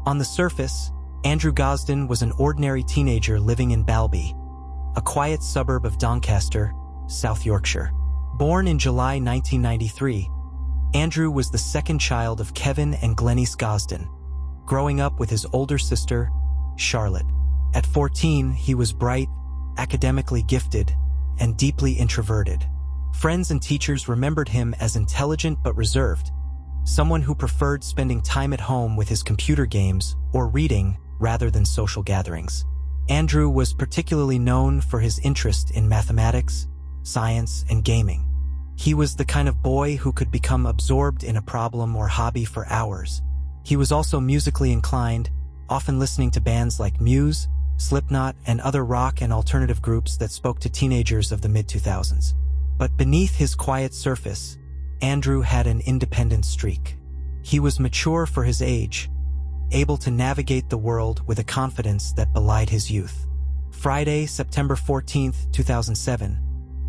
On the surface, Andrew Gosden was an ordinary teenager living in Balby, a quiet suburb of Doncaster, South Yorkshire. Born in July 1993, Andrew was the second child of Kevin and Glenys Gosden, growing up with his older sister, Charlotte. At 14, he was bright, academically gifted, and deeply introverted. Friends and teachers remembered him as intelligent but reserved, someone who preferred spending time at home with his computer games or reading rather than social gatherings. Andrew was particularly known for his interest in mathematics, science, and gaming. He was the kind of boy who could become absorbed in a problem or hobby for hours. He was also musically inclined, often listening to bands like Muse, Slipknot, and other rock and alternative groups that spoke to teenagers of the mid-2000s. But beneath his quiet surface, Andrew had an independent streak. He was mature for his age, able to navigate the world with a confidence that belied his youth. Friday, September 14, 2007,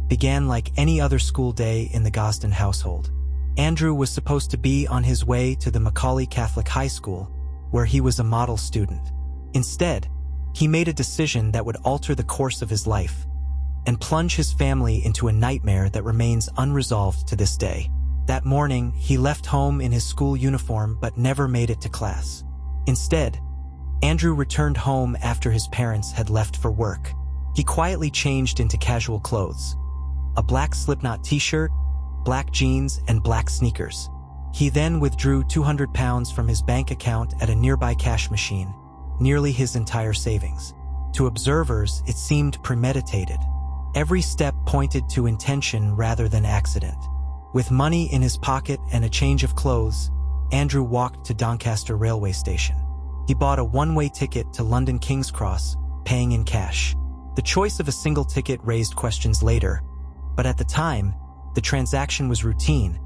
began like any other school day in the Gosden household. Andrew was supposed to be on his way to the Macaulay Catholic High School, where he was a model student. Instead, he made a decision that would alter the course of his life and plunge his family into a nightmare that remains unresolved to this day. That morning, he left home in his school uniform but never made it to class. Instead, Andrew returned home after his parents had left for work. He quietly changed into casual clothes: a black Slipknot t-shirt, black jeans, and black sneakers. He then withdrew £200 from his bank account at a nearby cash machine, nearly his entire savings. To observers, it seemed premeditated. Every step pointed to intention rather than accident. With money in his pocket and a change of clothes, Andrew walked to Doncaster railway station. He bought a one-way ticket to London King's Cross, paying in cash. The choice of a single ticket raised questions later, but at the time, the transaction was routine,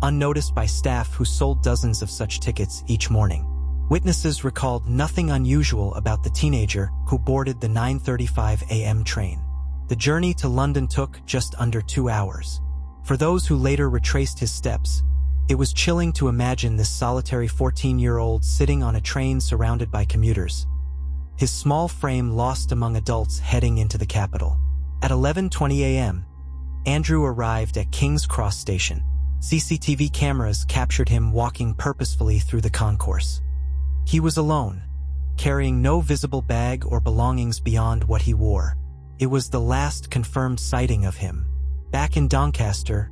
unnoticed by staff who sold dozens of such tickets each morning. Witnesses recalled nothing unusual about the teenager who boarded the 9:35 a.m. train. The journey to London took just under 2 hours. For those who later retraced his steps, it was chilling to imagine this solitary 14-year-old sitting on a train surrounded by commuters, his small frame lost among adults heading into the capital. At 11:20 a.m., Andrew arrived at King's Cross Station. CCTV cameras captured him walking purposefully through the concourse. He was alone, carrying no visible bag or belongings beyond what he wore. It was the last confirmed sighting of him. Back in Doncaster,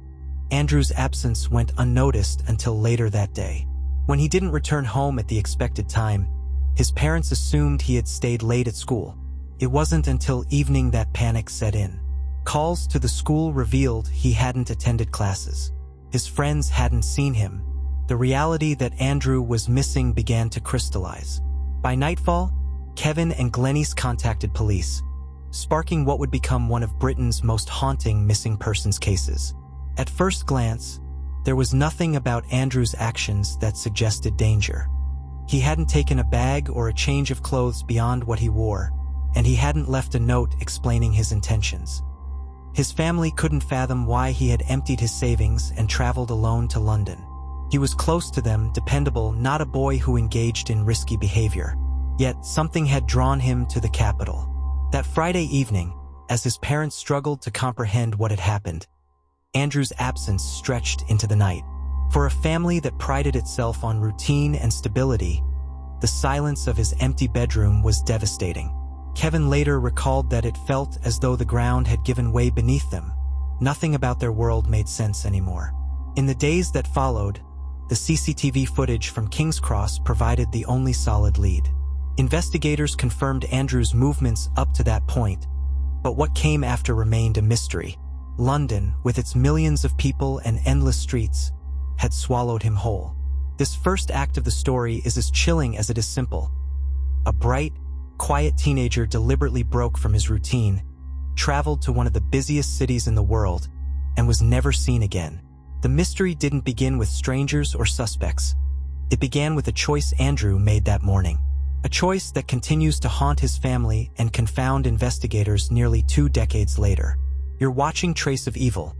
Andrew's absence went unnoticed until later that day. When he didn't return home at the expected time, his parents assumed he had stayed late at school. It wasn't until evening that panic set in. Calls to the school revealed he hadn't attended classes. His friends hadn't seen him. The reality that Andrew was missing began to crystallize. By nightfall, Kevin and Glenys contacted police, sparking what would become one of Britain's most haunting missing persons cases. At first glance, there was nothing about Andrew's actions that suggested danger. He hadn't taken a bag or a change of clothes beyond what he wore, and he hadn't left a note explaining his intentions. His family couldn't fathom why he had emptied his savings and traveled alone to London. He was close to them, dependable, not a boy who engaged in risky behavior. Yet something had drawn him to the capital. That Friday evening, as his parents struggled to comprehend what had happened, Andrew's absence stretched into the night. For a family that prided itself on routine and stability, the silence of his empty bedroom was devastating. Kevin later recalled that it felt as though the ground had given way beneath them. Nothing about their world made sense anymore. In the days that followed, the CCTV footage from King's Cross provided the only solid lead. Investigators confirmed Andrew's movements up to that point, but what came after remained a mystery. London, with its millions of people and endless streets, had swallowed him whole. This first act of the story is as chilling as it is simple. A bright, quiet teenager deliberately broke from his routine, traveled to one of the busiest cities in the world, and was never seen again. The mystery didn't begin with strangers or suspects. It began with a choice Andrew made that morning. A choice that continues to haunt his family and confound investigators nearly 2 decades later. You're watching Trace of Evil,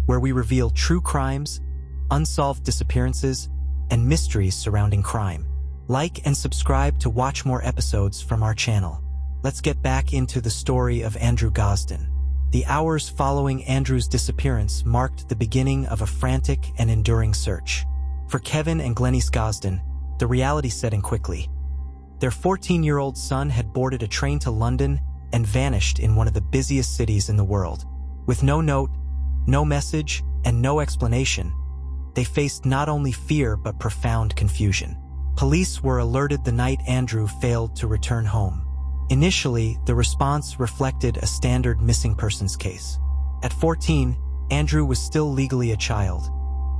where we reveal true crimes, unsolved disappearances, and mysteries surrounding crime. Like and subscribe to watch more episodes from our channel. Let's get back into the story of Andrew Gosden. The hours following Andrew's disappearance marked the beginning of a frantic and enduring search. For Kevin and Glenys Gosden, the reality set in quickly. Their 14-year-old son had boarded a train to London and vanished in one of the busiest cities in the world. With no note, no message, and no explanation, they faced not only fear but profound confusion. Police were alerted the night Andrew failed to return home. Initially, the response reflected a standard missing persons case. At 14, Andrew was still legally a child,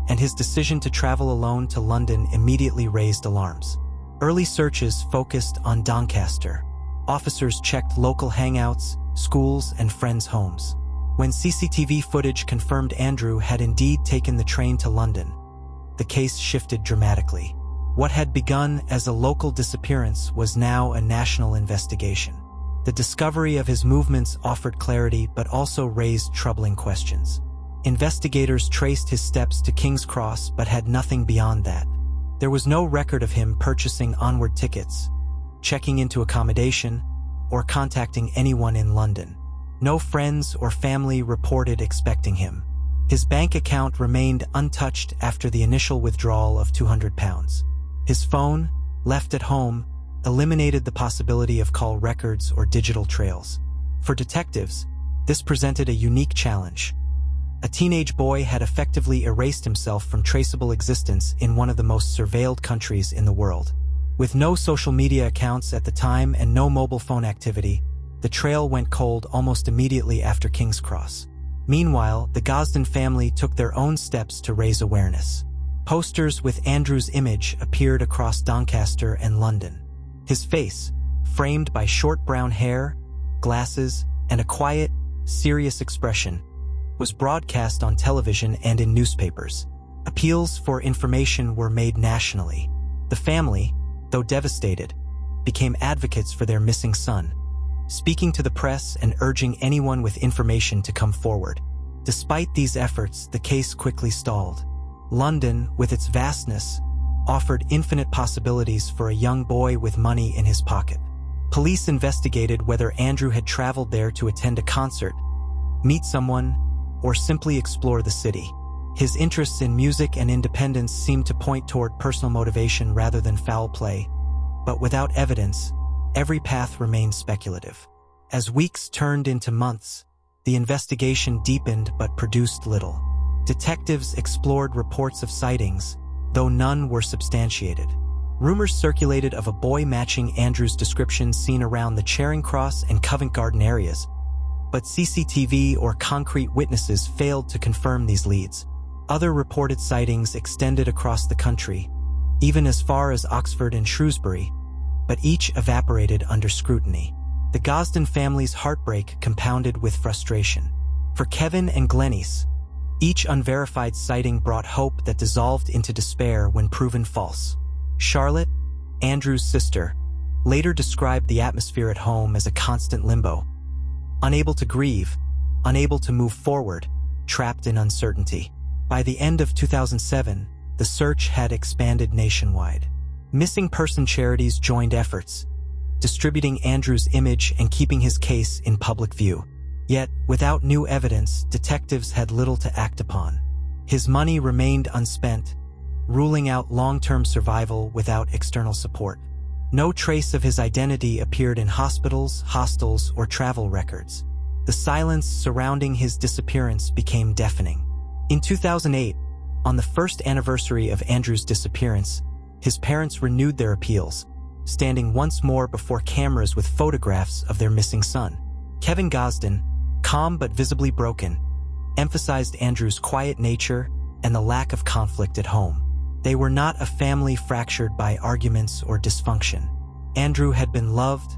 and his decision to travel alone to London immediately raised alarms. Early searches focused on Doncaster. Officers checked local hangouts, schools, and friends' homes. When CCTV footage confirmed Andrew had indeed taken the train to London, the case shifted dramatically. What had begun as a local disappearance was now a national investigation. The discovery of his movements offered clarity but also raised troubling questions. Investigators traced his steps to King's Cross but had nothing beyond that. There was no record of him purchasing onward tickets, checking into accommodation, or contacting anyone in London. No friends or family reported expecting him. His bank account remained untouched after the initial withdrawal of £200. His phone, left at home, eliminated the possibility of call records or digital trails. For detectives, this presented a unique challenge. A teenage boy had effectively erased himself from traceable existence in one of the most surveilled countries in the world. With no social media accounts at the time and no mobile phone activity, the trail went cold almost immediately after King's Cross. Meanwhile, the Gosden family took their own steps to raise awareness. Posters with Andrew's image appeared across Doncaster and London. His face, framed by short brown hair, glasses, and a quiet, serious expression, was broadcast on television and in newspapers. Appeals for information were made nationally. The family, though devastated, became advocates for their missing son, speaking to the press and urging anyone with information to come forward. Despite these efforts, the case quickly stalled. London, with its vastness, offered infinite possibilities for a young boy with money in his pocket. Police investigated whether Andrew had traveled there to attend a concert, meet someone, or simply explore the city. His interests in music and independence seemed to point toward personal motivation rather than foul play, but without evidence, every path remained speculative. As weeks turned into months, the investigation deepened but produced little. Detectives explored reports of sightings, though none were substantiated. Rumors circulated of a boy matching Andrew's description seen around the Charing Cross and Covent Garden areas, but CCTV or concrete witnesses failed to confirm these leads. Other reported sightings extended across the country, even as far as Oxford and Shrewsbury, but each evaporated under scrutiny. The Gosden family's heartbreak compounded with frustration. For Kevin and Glenys, each unverified sighting brought hope that dissolved into despair when proven false. Charlotte, Andrew's sister, later described the atmosphere at home as a constant limbo. Unable to grieve, unable to move forward, trapped in uncertainty. By the end of 2007, the search had expanded nationwide. Missing person charities joined efforts, distributing Andrew's image and keeping his case in public view. Yet, without new evidence, detectives had little to act upon. His money remained unspent, ruling out long-term survival without external support. No trace of his identity appeared in hospitals, hostels, or travel records. The silence surrounding his disappearance became deafening. In 2008, on the first anniversary of Andrew's disappearance, his parents renewed their appeals, standing once more before cameras with photographs of their missing son. Kevin Gosden, calm but visibly broken, emphasized Andrew's quiet nature and the lack of conflict at home. They were not a family fractured by arguments or dysfunction. Andrew had been loved,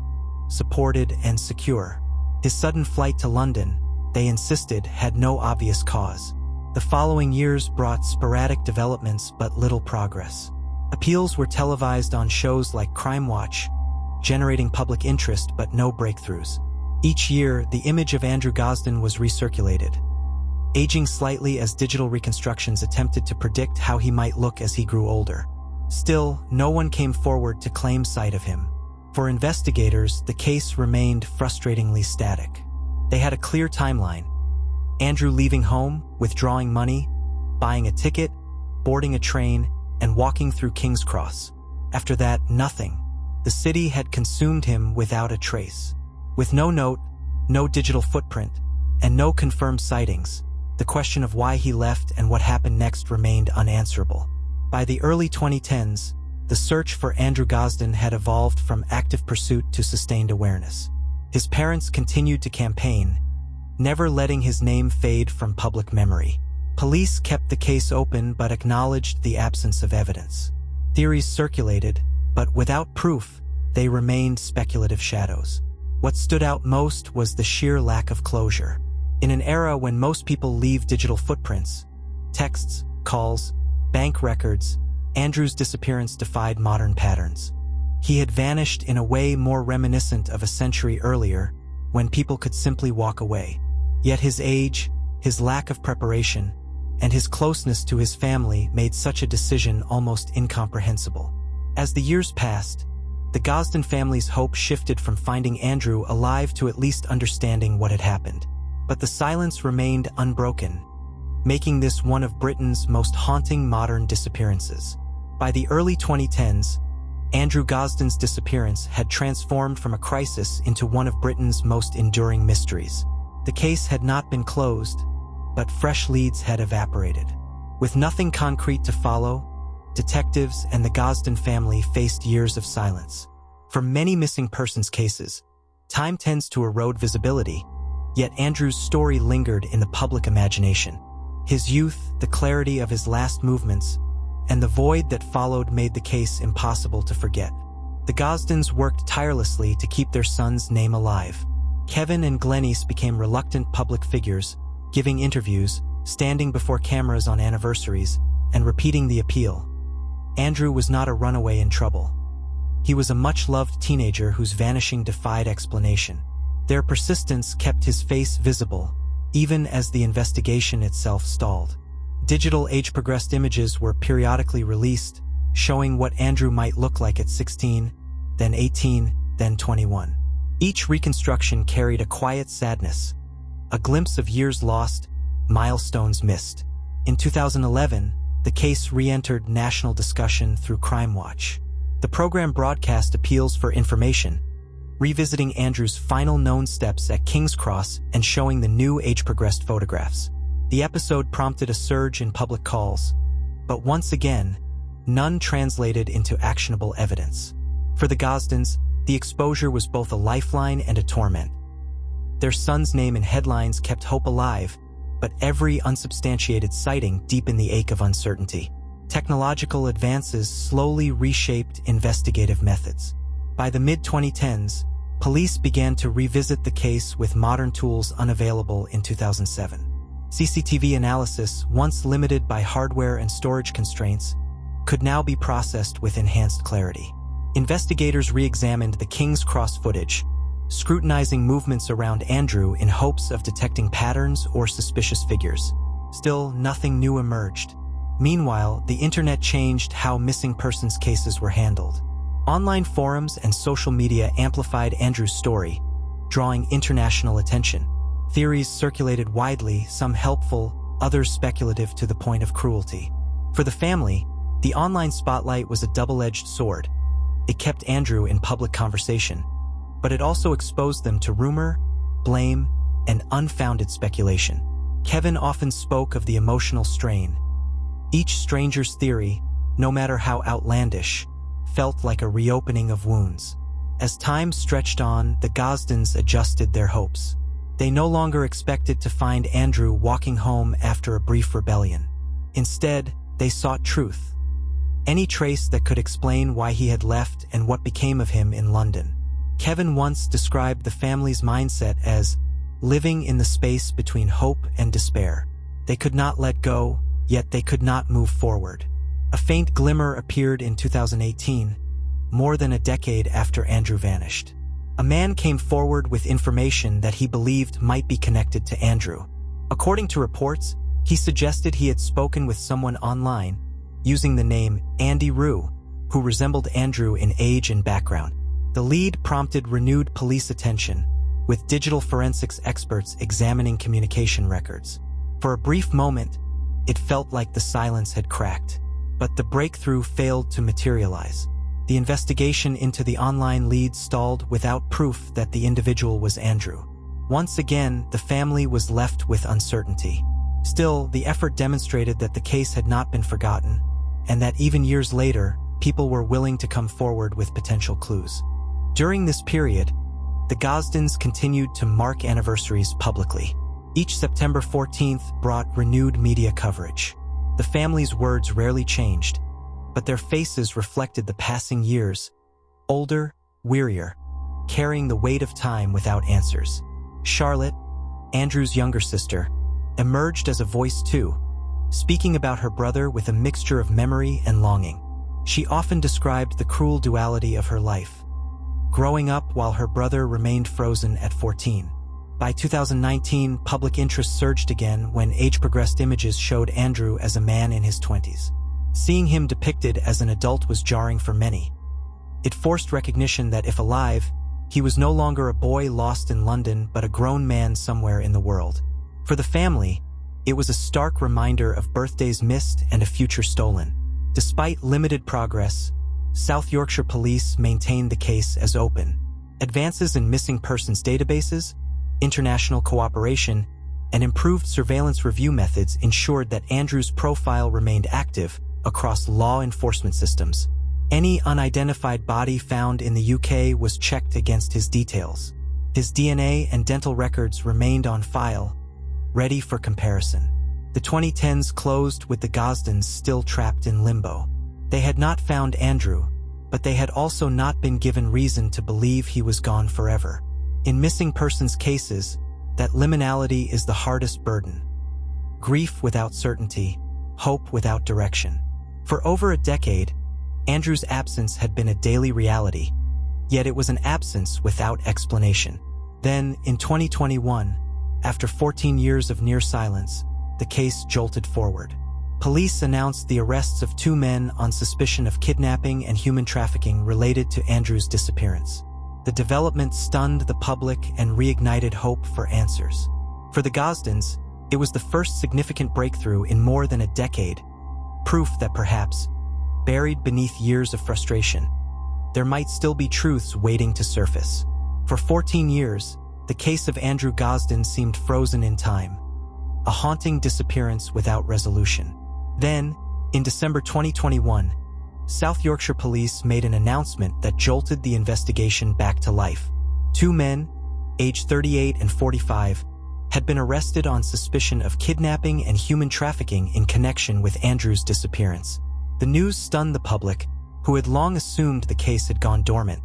supported, and secure. His sudden flight to London, they insisted, had no obvious cause. The following years brought sporadic developments but little progress. Appeals were televised on shows like Crime Watch, generating public interest but no breakthroughs. Each year, the image of Andrew Gosden was recirculated, aging slightly as digital reconstructions attempted to predict how he might look as he grew older. Still, no one came forward to claim sight of him. For investigators, the case remained frustratingly static. They had a clear timeline: Andrew leaving home, withdrawing money, buying a ticket, boarding a train, and walking through King's Cross. After that, nothing. The city had consumed him without a trace. With no note, no digital footprint, and no confirmed sightings, the question of why he left and what happened next remained unanswerable. By the early 2010s, the search for Andrew Gosden had evolved from active pursuit to sustained awareness. His parents continued to campaign, never letting his name fade from public memory. Police kept the case open but acknowledged the absence of evidence. Theories circulated, but without proof, they remained speculative shadows. What stood out most was the sheer lack of closure. In an era when most people leave digital footprints, texts, calls, bank records, Andrew's disappearance defied modern patterns. He had vanished in a way more reminiscent of a century earlier, when people could simply walk away. Yet his age, his lack of preparation, and his closeness to his family made such a decision almost incomprehensible. As the years passed, the Gosden family's hope shifted from finding Andrew alive to at least understanding what had happened. But the silence remained unbroken, making this one of Britain's most haunting modern disappearances. By the early 2010s, Andrew Gosden's disappearance had transformed from a crisis into one of Britain's most enduring mysteries. The case had not been closed, but fresh leads had evaporated. With nothing concrete to follow, detectives and the Gosden family faced years of silence. For many missing persons cases, time tends to erode visibility, yet Andrew's story lingered in the public imagination. His youth, the clarity of his last movements, and the void that followed made the case impossible to forget. The Gosdens worked tirelessly to keep their son's name alive. Kevin and Glenys became reluctant public figures, giving interviews, standing before cameras on anniversaries, and repeating the appeal. Andrew was not a runaway in trouble. He was a much-loved teenager whose vanishing defied explanation. Their persistence kept his face visible, even as the investigation itself stalled. Digital age-progressed images were periodically released, showing what Andrew might look like at 16, then 18, then 21. Each reconstruction carried a quiet sadness, a glimpse of years lost, milestones missed. In 2011, the case re-entered national discussion through Crime Watch. The program broadcast appeals for information, revisiting Andrew's final known steps at King's Cross and showing the new age-progressed photographs. The episode prompted a surge in public calls, but once again, none translated into actionable evidence. For the Gosdens, the exposure was both a lifeline and a torment. Their son's name in headlines kept hope alive, but every unsubstantiated sighting deepened the ache of uncertainty. Technological advances slowly reshaped investigative methods. By the mid-2010s, police began to revisit the case with modern tools unavailable in 2007. CCTV analysis, once limited by hardware and storage constraints, could now be processed with enhanced clarity. Investigators re-examined the King's Cross footage, scrutinizing movements around Andrew in hopes of detecting patterns or suspicious figures. Still, nothing new emerged. Meanwhile, the internet changed how missing persons cases were handled. Online forums and social media amplified Andrew's story, drawing international attention. Theories circulated widely, some helpful, others speculative to the point of cruelty. For the family, the online spotlight was a double-edged sword. It kept Andrew in public conversation, but it also exposed them to rumor, blame, and unfounded speculation. Kevin often spoke of the emotional strain. Each stranger's theory, no matter how outlandish, felt like a reopening of wounds. As time stretched on, the Gosdens adjusted their hopes. They no longer expected to find Andrew walking home after a brief rebellion. Instead, they sought truth. Any trace that could explain why he had left and what became of him in London. Kevin once described the family's mindset as living in the space between hope and despair. They could not let go, yet they could not move forward. A faint glimmer appeared in 2018, more than a decade after Andrew vanished. A man came forward with information that he believed might be connected to Andrew. According to reports, he suggested he had spoken with someone online, using the name Andy Rue, who resembled Andrew in age and background. The lead prompted renewed police attention, with digital forensics experts examining communication records. For a brief moment, it felt like the silence had cracked, but the breakthrough failed to materialize. The investigation into the online lead stalled without proof that the individual was Andrew. Once again, the family was left with uncertainty. Still, the effort demonstrated that the case had not been forgotten, and that even years later, people were willing to come forward with potential clues. During this period, the Gosdens continued to mark anniversaries publicly. Each September 14th brought renewed media coverage. The family's words rarely changed, but their faces reflected the passing years, older, wearier, carrying the weight of time without answers. Charlotte, Andrew's younger sister, emerged as a voice too, speaking about her brother with a mixture of memory and longing. She often described the cruel duality of her life, growing up while her brother remained frozen at 14. By 2019, public interest surged again when age-progressed images showed Andrew as a man in his 20s. Seeing him depicted as an adult was jarring for many. It forced recognition that if alive, he was no longer a boy lost in London but a grown man somewhere in the world. For the family, it was a stark reminder of birthdays missed and a future stolen. Despite limited progress, South Yorkshire Police maintained the case as open. Advances in missing persons databases, international cooperation, and improved surveillance review methods ensured that Andrew's profile remained active across law enforcement systems. Any unidentified body found in the UK was checked against his details. His DNA and dental records remained on file, ready for comparison. The 2010s closed with the Gosdens still trapped in limbo. They had not found Andrew, but they had also not been given reason to believe he was gone forever. In missing persons cases, that liminality is the hardest burden. Grief without certainty, hope without direction. For over a decade, Andrew's absence had been a daily reality, yet it was an absence without explanation. Then, in 2021, after 14 years of near silence, the case jolted forward. Police announced the arrests of 2 men on suspicion of kidnapping and human trafficking related to Andrew's disappearance. The development stunned the public and reignited hope for answers. For the Gosdens, it was the first significant breakthrough in more than a decade, proof that perhaps, buried beneath years of frustration, there might still be truths waiting to surface. For 14 years, the case of Andrew Gosden seemed frozen in time, a haunting disappearance without resolution. Then, in December 2021, South Yorkshire Police made an announcement that jolted the investigation back to life. 2 men, aged 38 and 45, had been arrested on suspicion of kidnapping and human trafficking in connection with Andrew's disappearance. The news stunned the public, who had long assumed the case had gone dormant.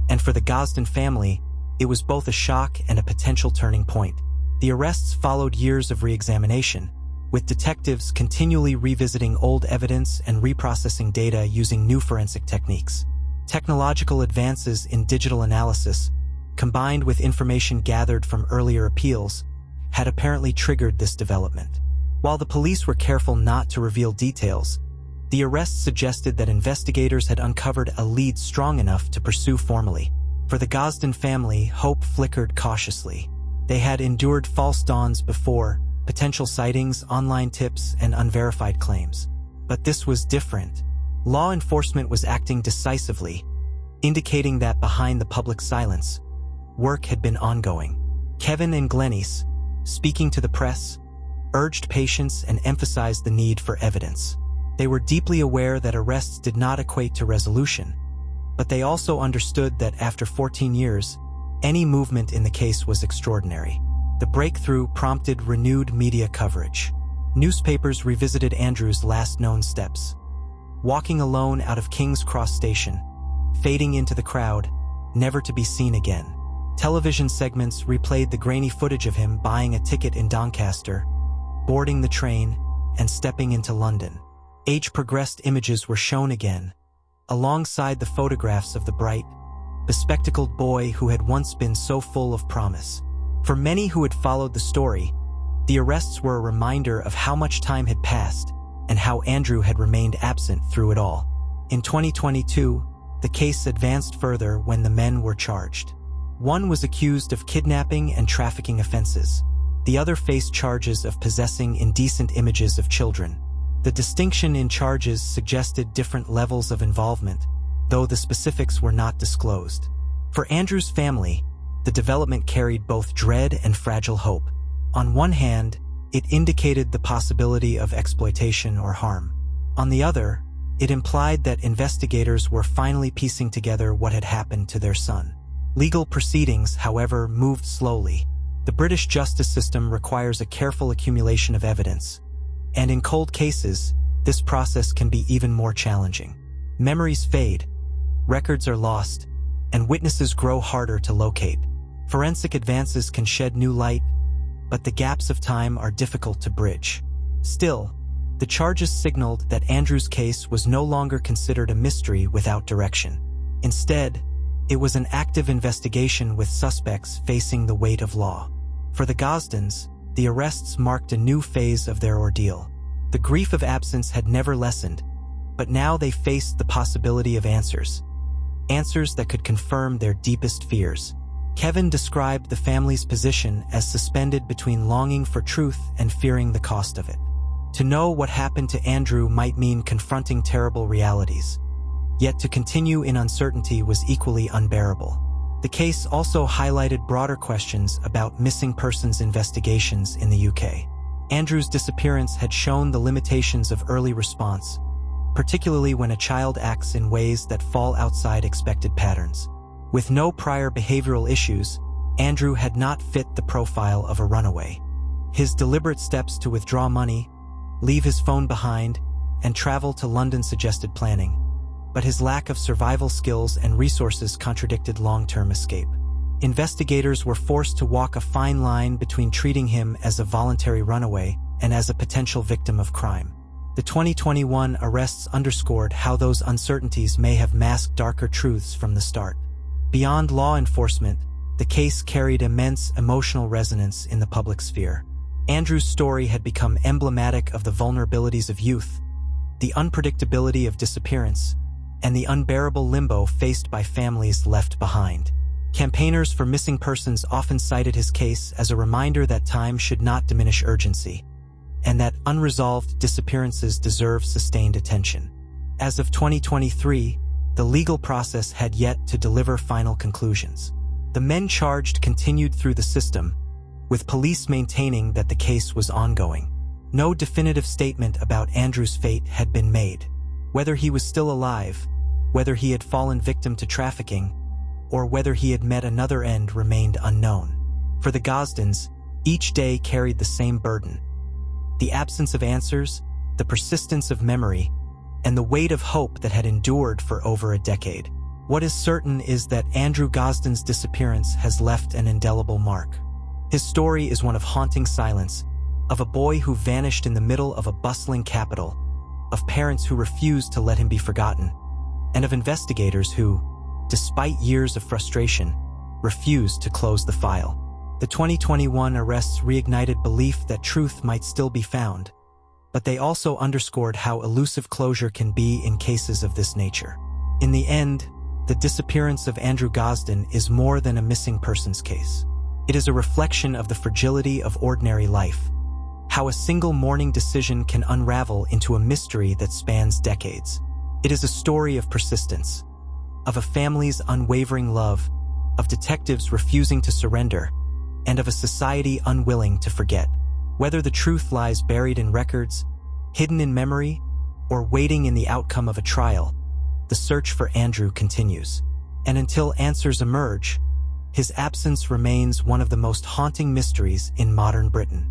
And for the Gosden family, it was both a shock and a potential turning point. The arrests followed years of re-examination, with detectives continually revisiting old evidence and reprocessing data using new forensic techniques. Technological advances in digital analysis, combined with information gathered from earlier appeals, had apparently triggered this development. While the police were careful not to reveal details, the arrests suggested that investigators had uncovered a lead strong enough to pursue formally. For the Gosden family, hope flickered cautiously. They had endured false dawns before, potential sightings, online tips, and unverified claims. But this was different. Law enforcement was acting decisively, indicating that behind the public silence, work had been ongoing. Kevin and Glenys, speaking to the press, urged patience and emphasized the need for evidence. They were deeply aware that arrests did not equate to resolution, but they also understood that after 14 years, any movement in the case was extraordinary. The breakthrough prompted renewed media coverage. Newspapers revisited Andrew's last known steps. Walking alone out of King's Cross Station, fading into the crowd, never to be seen again. Television segments replayed the grainy footage of him buying a ticket in Doncaster, boarding the train, and stepping into London. Age-progressed images were shown again, alongside the photographs of the bright, bespectacled boy who had once been so full of promise. For many who had followed the story, the arrests were a reminder of how much time had passed and how Andrew had remained absent through it all. In 2022, the case advanced further when the men were charged. One was accused of kidnapping and trafficking offenses. The other faced charges of possessing indecent images of children. The distinction in charges suggested different levels of involvement, though the specifics were not disclosed. For Andrew's family, the development carried both dread and fragile hope. On one hand, it indicated the possibility of exploitation or harm. On the other, it implied that investigators were finally piecing together what had happened to their son. Legal proceedings, however, moved slowly. The British justice system requires a careful accumulation of evidence, and in cold cases, this process can be even more challenging. Memories fade, records are lost, and witnesses grow harder to locate. Forensic advances can shed new light, but the gaps of time are difficult to bridge. Still, the charges signaled that Andrew's case was no longer considered a mystery without direction. Instead, it was an active investigation with suspects facing the weight of law. For the Gosdens, the arrests marked a new phase of their ordeal. The grief of absence had never lessened, but now they faced the possibility of answers that could confirm their deepest fears. Kevin described the family's position as suspended between longing for truth and fearing the cost of it. To know what happened to Andrew might mean confronting terrible realities, yet to continue in uncertainty was equally unbearable. The case also highlighted broader questions about missing persons investigations in the UK. Andrew's disappearance had shown the limitations of early response, particularly when a child acts in ways that fall outside expected patterns. With no prior behavioral issues, Andrew had not fit the profile of a runaway. His deliberate steps to withdraw money, leave his phone behind, and travel to London suggested planning, but his lack of survival skills and resources contradicted long-term escape. Investigators were forced to walk a fine line between treating him as a voluntary runaway and as a potential victim of crime. The 2021 arrests underscored how those uncertainties may have masked darker truths from the start. Beyond law enforcement, the case carried immense emotional resonance in the public sphere. Andrew's story had become emblematic of the vulnerabilities of youth, the unpredictability of disappearance, and the unbearable limbo faced by families left behind. Campaigners for missing persons often cited his case as a reminder that time should not diminish urgency, and that unresolved disappearances deserve sustained attention. As of 2023, the legal process had yet to deliver final conclusions. The men charged continued through the system, with police maintaining that the case was ongoing. No definitive statement about Andrew's fate had been made. Whether he was still alive, whether he had fallen victim to trafficking, or whether he had met another end remained unknown. For the Gosdens, each day carried the same burden: the absence of answers, the persistence of memory, and the weight of hope that had endured for over a decade. What is certain is that Andrew Gosden's disappearance has left an indelible mark. His story is one of haunting silence, of a boy who vanished in the middle of a bustling capital, of parents who refused to let him be forgotten, and of investigators who, despite years of frustration, refused to close the file. The 2021 arrests reignited belief that truth might still be found, but they also underscored how elusive closure can be in cases of this nature. In the end, the disappearance of Andrew Gosden is more than a missing persons case. It is a reflection of the fragility of ordinary life, how a single morning decision can unravel into a mystery that spans decades. It is a story of persistence, of a family's unwavering love, of detectives refusing to surrender, and of a society unwilling to forget. Whether the truth lies buried in records, hidden in memory, or waiting in the outcome of a trial, the search for Andrew continues. And until answers emerge, his absence remains one of the most haunting mysteries in modern Britain.